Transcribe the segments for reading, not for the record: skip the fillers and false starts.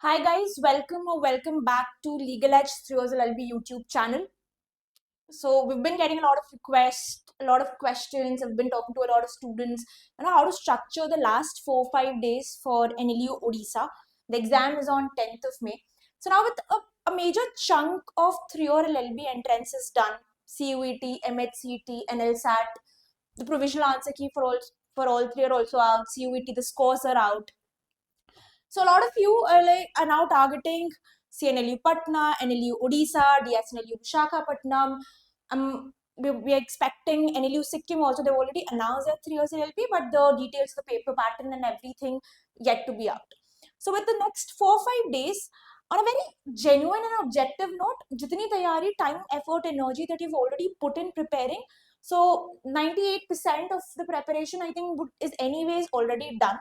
Hi guys, welcome back to LegalEdge LLB YouTube channel. So we've been getting a lot of requests, a lot of questions. I've been talking to a lot of students, how to structure the last 4-5 days for NLUO Odisha. The exam is on 10th of May. So now with a major chunk of 3-year LLB entrances done, CUET, MHCT, NLSAT, the provisional answer key for all three are also out. CUET, the scores are out. So a lot of you are now targeting CNLU Patna, NLU Odisha, DSNLU Visakhapatnam. We are expecting NLU Sikkim also. They've already announced their 3 years LLP, but the details, the paper pattern and everything yet to be out. So with the next 4-5 days, on a very genuine and objective note, jitni tayari, time, effort, energy that you've already put in preparing, so 98% of the preparation I think is anyways already done.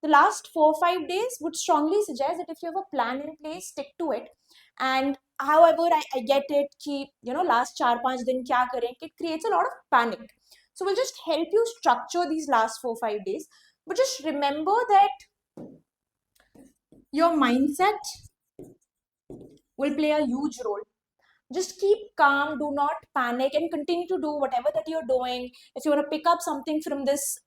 The last 4-5 days would strongly suggest that if you have a plan in place, stick to it. And however, I get it, last 4-5 din kya kare, it creates a lot of panic. So we'll just help you structure these last 4-5 days. But just remember that your mindset will play a huge role. Just keep calm, do not panic, and continue to do whatever that you're doing. If you want to pick up something from this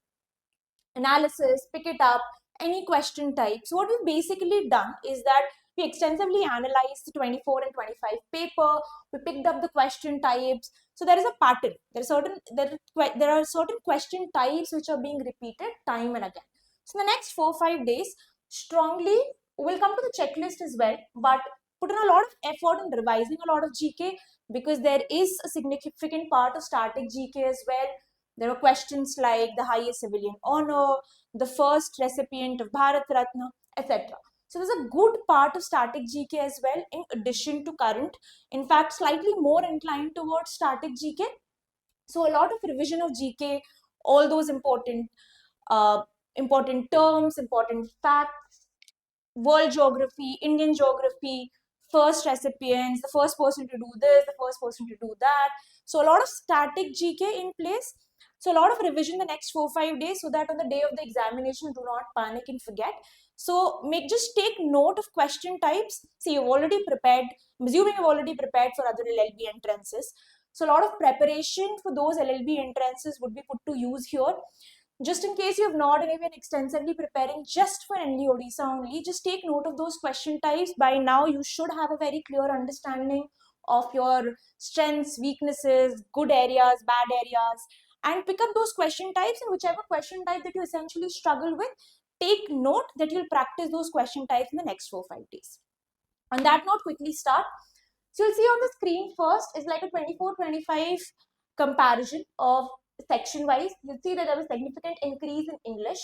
analysis, pick it up, any question type. So what we've basically done is that we extensively analyzed the 24 and 25 paper. We picked up the question types. So there is a pattern. There are certain question types which are being repeated time and again. So in the next 4-5 days, strongly we'll come to the checklist as well, but put in a lot of effort in revising a lot of GK because there is a significant part of static GK as well. There were questions like the highest civilian honor, the first recipient of Bharat Ratna, etc. So there's a good part of static GK as well in addition to current. In fact, slightly more inclined towards static GK. So a lot of revision of GK, all those important terms, important facts, world geography, Indian geography, first recipients, the first person to do this, the first person to do that. So a lot of static GK in place. So a lot of revision the next 4-5 days so that on the day of the examination, do not panic and forget. So just take note of question types. See, you've already prepared, I'm assuming you've already prepared for other LLB entrances. So a lot of preparation for those LLB entrances would be put to use here. Just in case you have not and even extensively preparing just for NLUO Odisha only, just take note of those question types. By now, you should have a very clear understanding of your strengths, weaknesses, good areas, bad areas, and pick up those question types, and whichever question type that you essentially struggle with, take note that you'll practice those question types in the next 4-5 days. On that note, quickly start. So you'll see on the screen first is like a 24-25 comparison of section wise. You'll see that there was significant increase in English.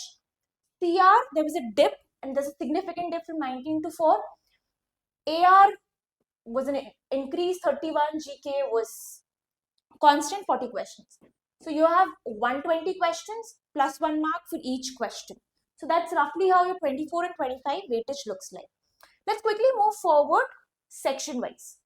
CR, there was a dip, and there's a significant dip from 19 to 4. AR was an increase, 31. GK was constant, 40 questions. So you have 120 questions plus 1 mark for each question. So that's roughly how your 24 and 25 weightage looks like. Let's quickly move forward section wise.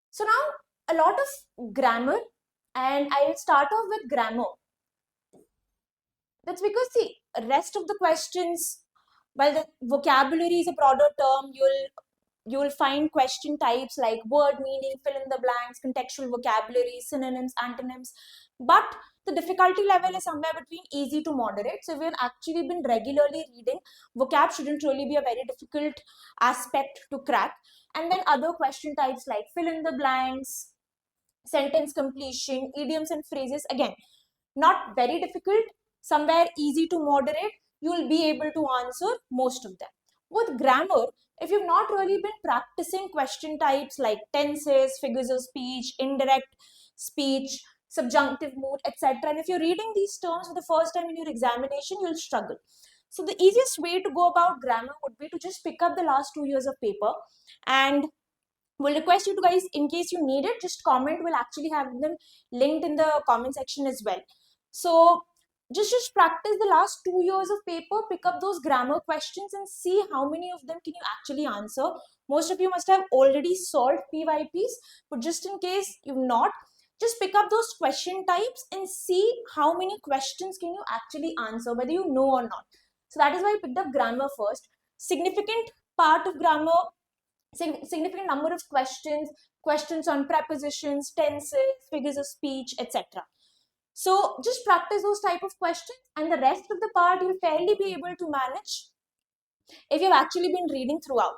So now a lot of grammar, and I will start off with grammar. That's because the rest of the questions, while the vocabulary is a broader term, you'll find question types like word meaning, fill in the blanks, contextual vocabulary, synonyms, antonyms. But the difficulty level is somewhere between easy to moderate. So if you've actually been regularly reading, vocab shouldn't really be a very difficult aspect to crack. And then other question types like fill in the blanks, sentence completion, idioms and phrases, again, not very difficult, somewhere easy to moderate, you will be able to answer most of them. With grammar, if you've not really been practicing question types like tenses, figures of speech, indirect speech, subjunctive mood, etc., and if you're reading these terms for the first time in your examination, you'll struggle. So the easiest way to go about grammar would be to just pick up the last 2 years of paper, and we'll request you to guys, in case you need it, just comment. We'll actually have them linked in the comment section as well. So just practice the last 2 years of paper, pick up those grammar questions and see how many of them can you actually answer. Most of you must have already solved PYPs, but just in case you've not, just pick up those question types and see how many questions can you actually answer, whether you know or not. So that is why I picked up grammar first. Significant part of grammar, significant number of questions, questions on prepositions, tenses, figures of speech, etc. So just practice those type of questions, and the rest of the part you'll fairly be able to manage if you've actually been reading throughout.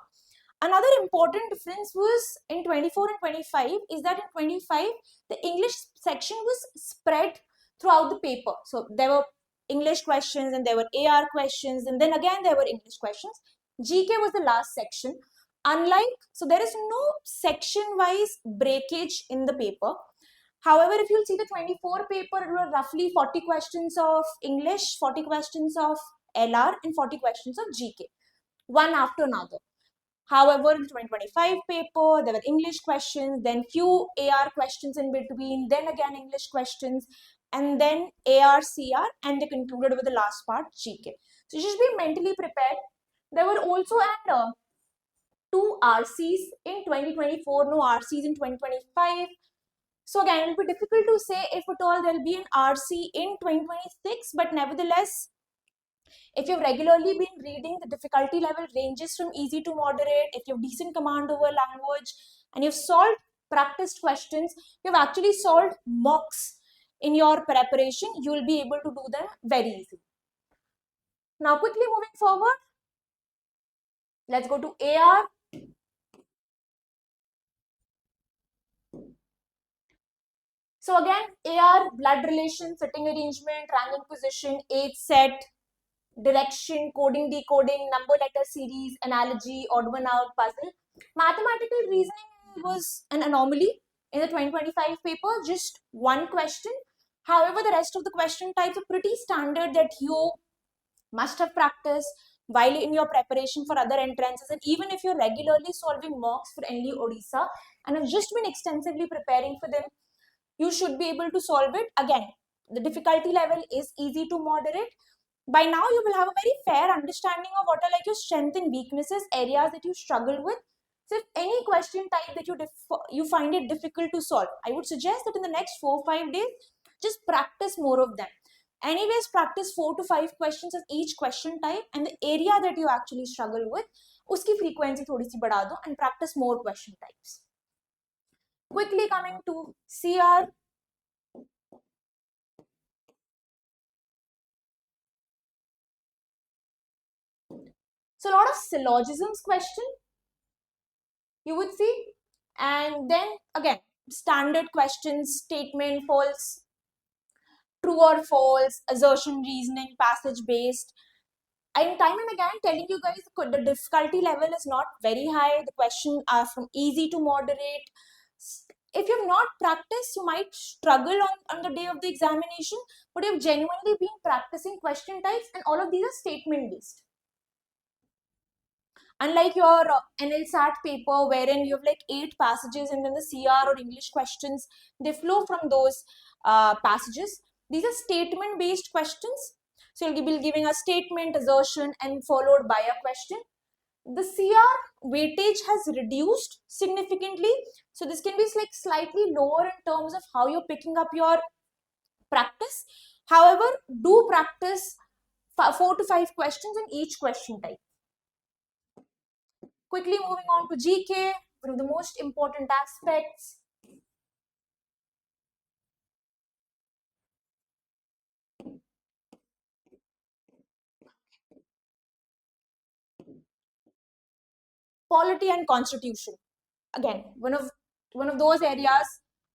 Another important difference was in 24 and 25 is that in 25, the English section was spread throughout the paper. So there were English questions and there were AR questions, and then again there were English questions. GK was the last section. So there is no section-wise breakage in the paper. However, if you'll see the 24 paper, it was roughly 40 questions of English, 40 questions of LR, and 40 questions of GK, one after another. However, in the 2025 paper, there were English questions, then few AR questions in between, then again English questions, and then AR, CR, and they concluded with the last part, GK. So you should be mentally prepared. There were also two RCs in 2024, no RCs in 2025. So again, it will be difficult to say if at all there will be an RC in 2026, but nevertheless, if you've regularly been reading, the difficulty level ranges from easy to moderate. If you have decent command over language and you've solved practiced questions, you've actually solved mocks in your preparation, you will be able to do them very easily. Now, quickly moving forward, let's go to AR. So again, AR, blood relation, sitting arrangement, random position, age set, direction, coding, decoding, number letter series, analogy, odd one out, puzzle. Mathematical reasoning was an anomaly in the 2025 paper, just one question. However, the rest of the question types are pretty standard that you must have practiced while in your preparation for other entrances, and even if you're regularly solving mocks for NLUO Odisha and have just been extensively preparing for them, you should be able to solve it. Again, the difficulty level is easy to moderate. By now, you will have a very fair understanding of what are like your strengths and weaknesses, areas that you struggle with. So if any question type that you find it difficult to solve, I would suggest that in the next 4-5 days, just practice more of them. Anyways, practice 4 to 5 questions of each question type, and the area that you actually struggle with, uski frequency थोड़ी सी बढ़ा दो and practice more question types. Quickly coming to CR. So a lot of syllogisms question you would see, and then again standard questions, statement, false, true or false, assertion, reasoning, passage based. I'm time and again telling you guys the difficulty level is not very high. The questions are from easy to moderate. If you have not practiced, you might struggle on the day of the examination, but you've genuinely been practicing question types, and all of these are statement based. Unlike your NLSAT paper, wherein you have like 8 passages and then the CR or English questions, they flow from those passages. These are statement-based questions. So you'll be giving a statement, assertion, and followed by a question. The CR weightage has reduced significantly. So this can be like slightly lower in terms of how you're picking up your practice. However, do practice 4 to 5 questions in each question type. Quickly moving on to GK, one of the most important aspects. Polity and constitution. Again, one of those areas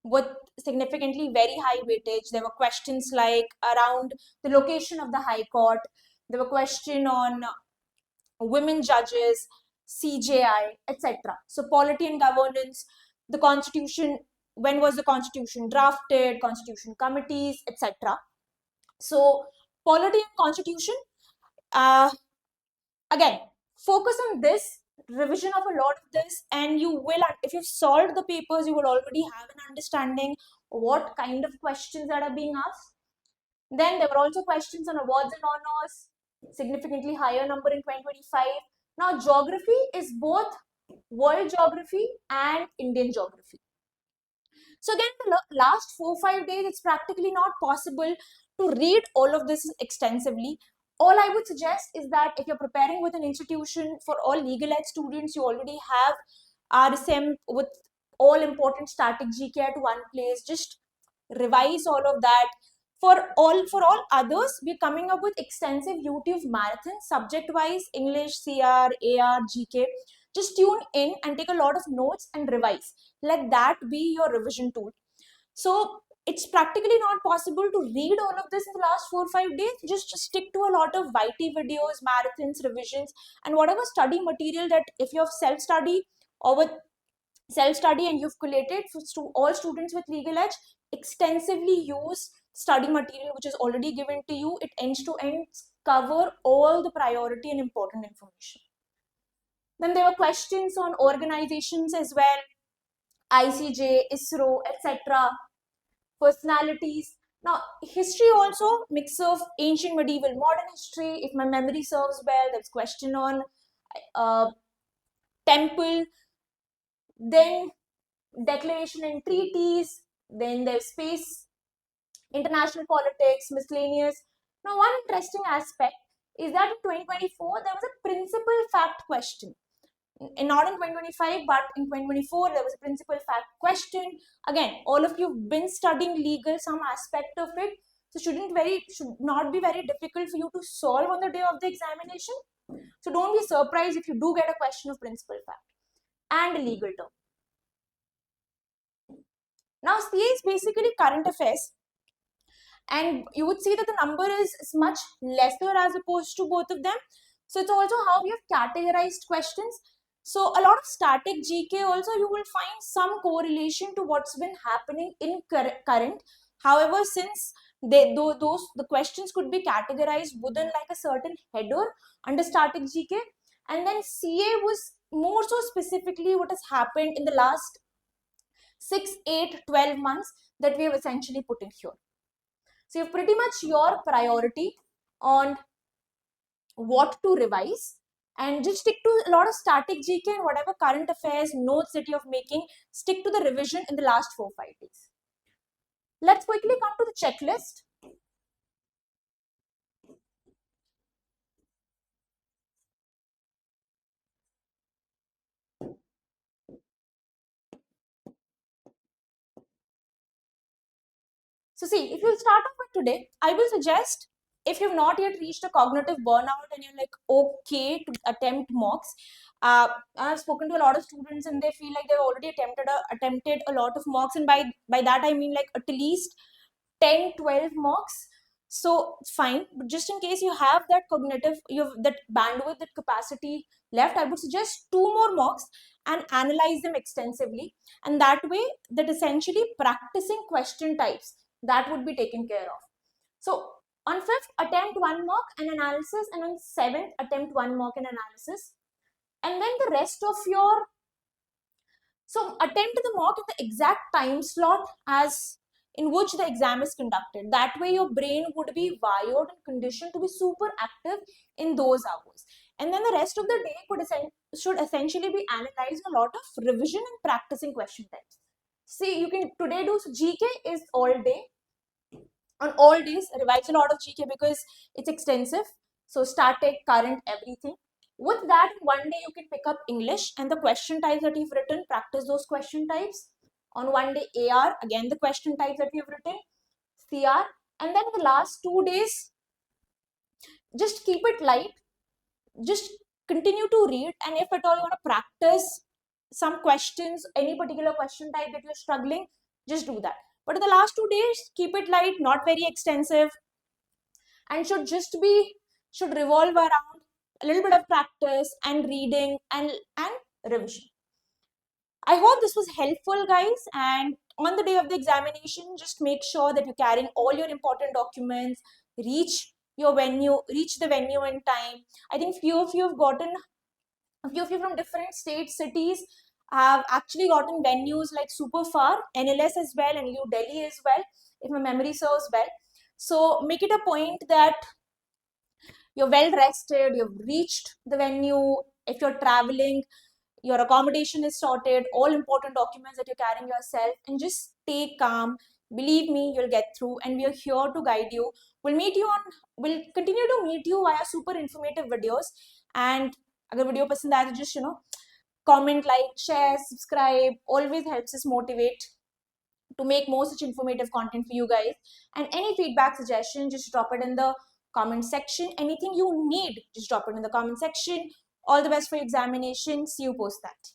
with significantly very high weightage. There were questions like around the location of the High Court. There were questions on women judges, CJI, etc. So polity and governance, the constitution, when was the constitution drafted, constitution committees, etc. So polity and constitution, again, focus on this, revision of a lot of this, and you will, if you've solved the papers, you will already have an understanding what kind of questions that are being asked. Then there were also questions on awards and honors, significantly higher number in 2025. Now, geography is both world geography and Indian geography. So again, the last 4-5 days, it's practically not possible to read all of this extensively. All I would suggest is that if you're preparing with an institution, for all legal ed students, you already have RSM with all important static GK at one place. Just revise all of that. For all others, we're coming up with extensive YouTube marathons, subject-wise, English, CR, AR, GK. Just tune in and take a lot of notes and revise. Let that be your revision tool. So it's practically not possible to read all of this in the last 4-5 days. Just stick to a lot of YT videos, marathons, revisions, and whatever study material that if you have self-study or with self-study and you've collated for all students with LegalEdge, extensively use study material which is already given to you. It ends to end cover all the priority and important information. Then there were questions on organizations as well, ICJ, ISRO, etc. Personalities. Now, history also, mix of ancient, medieval, modern history. If my memory serves well, there's question on temple, then declaration and treaties, then there's space, international politics, miscellaneous. Now, one interesting aspect is that in 2024, there was a principal fact question. Not in 2025, but in 2024, there was a principal fact question. Again, all of you have been studying legal, some aspect of it. So should not be very difficult for you to solve on the day of the examination. So don't be surprised if you do get a question of principal fact and a legal term. Now, CA is basically current affairs. And you would see that the number is much lesser as opposed to both of them. So it's also how we have categorized questions. So a lot of static GK also you will find some correlation to what's been happening in current. However, since the questions could be categorized within like a certain header under static GK, and then CA was more so specifically what has happened in the last 6, 8, 12 months that we have essentially put in here. So you have pretty much your priority on what to revise, and just stick to a lot of static GK and whatever current affairs notes that you're making, stick to the revision in the last 4-5 days. Let's quickly come to the checklist. So see, if you start off with today, I will suggest, if you've not yet reached a cognitive burnout and you're like okay to attempt mocks, I've spoken to a lot of students and they feel like they've already attempted a lot of mocks, and by that I mean like at least 10-12 mocks. So fine, but just in case you have that cognitive, you have that bandwidth, that capacity left, I would suggest 2 more mocks and analyze them extensively, and that way that essentially practicing question types that would be taken care of. So on 5th attempt 1 mock and analysis, and on 7th attempt 1 mock and analysis, and then the rest of your, so attempt the mock at the exact time slot as in which the exam is conducted. That way your brain would be wired and conditioned to be super active in those hours. And then the rest of the day should essentially be analyzing a lot of revision and practicing question types. See, you can today do, so GK is all day. On all days, revise a lot of GK because it's extensive. So static, current, everything. With that, one day you can pick up English and the question types that you've written, practice those question types. On one day, AR, again the question types that you've written, CR, and then the last 2 days, just keep it light, just continue to read, and if at all you want to practice some questions, any particular question type that you're struggling, just do that. But in the last 2 days, keep it light, not very extensive, and should revolve around a little bit of practice and reading and revision. I hope this was helpful, guys, and on the day of the examination, just make sure that you're carrying all your important documents, reach the venue in time. I think few of you from different states, cities have actually gotten venues like super far, NLS as well, and NLUO Delhi as well, if my memory serves well. So make it a point that you're well rested, you've reached the venue. If you're traveling, your accommodation is sorted, all important documents that you're carrying yourself, and just stay calm. Believe me, you'll get through, and we are here to guide you. We'll continue to meet you via super informative videos. And अगर video पसंद आए तो just comment, like, share, subscribe. Always helps us motivate to make more such informative content for you guys. And any feedback, suggestion, just drop it in the comment section. Anything you need, just drop it in the comment section. All the best for your examination. See you post that.